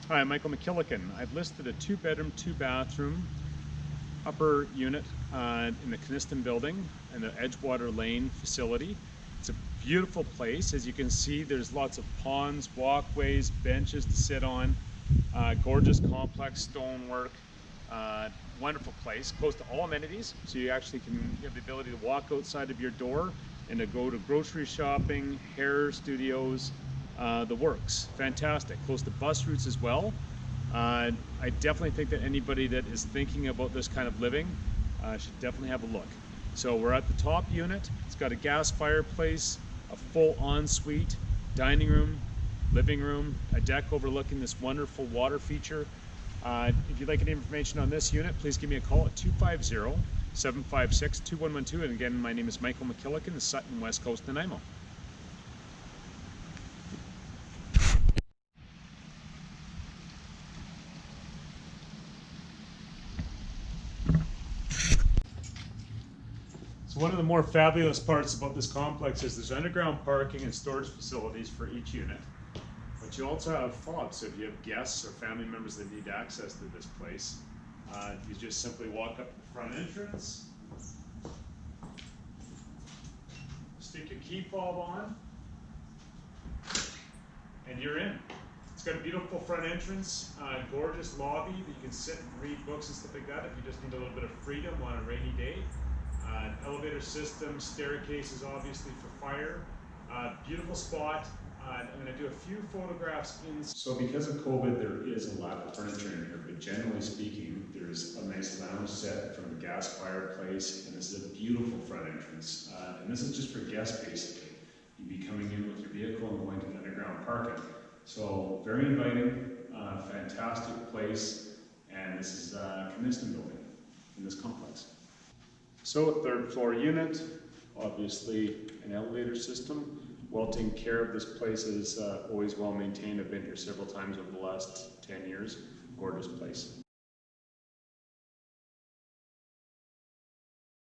Hi, I'm Michael McKillican. I've listed a 2-bedroom, 2-bathroom upper unit in the Coniston building in the Edgewater Lane facility. It's a beautiful place. As you can see, there's lots of ponds, walkways, benches to sit on, gorgeous complex stonework, wonderful place, close to all amenities. So you actually can have the ability to walk outside of your door and to go to grocery shopping, hair studios, the works. Fantastic. Close to bus routes as well. I definitely think that anybody that is thinking about this kind of living should definitely have a look. So we're at the top unit. It's got a gas fireplace, a full ensuite, dining room, living room, a deck overlooking this wonderful water feature. If you'd like any information on this unit, please give me a call at 250-756-2112. And again, my name is Michael McKillican, the Sutton, West Coast, Nanaimo. So one of the more fabulous parts about this complex is there's underground parking and storage facilities for each unit. But you also have fobs, so if you have guests or family members that need access to this place, you just simply walk up to the front entrance, stick your key fob on, and you're in. It's got a beautiful front entrance, gorgeous lobby that you can sit and read books and stuff like that if you just need a little bit of freedom on a rainy day. Elevator system, staircases obviously for fire. Beautiful spot. I'm going to do a few photographs in. So because of COVID, there is a lack of furniture in here, but generally speaking, there's a nice lounge set from a gas fireplace, and this is a beautiful front entrance. And this is just for guests basically. You'd be coming in with your vehicle and going to the underground parking. So very inviting, fantastic place, and this is Coniston building in this complex. So 3rd floor unit, obviously an elevator system. Well taken care of. This place is always well maintained. I've been here several times over the last 10 years. Gorgeous place.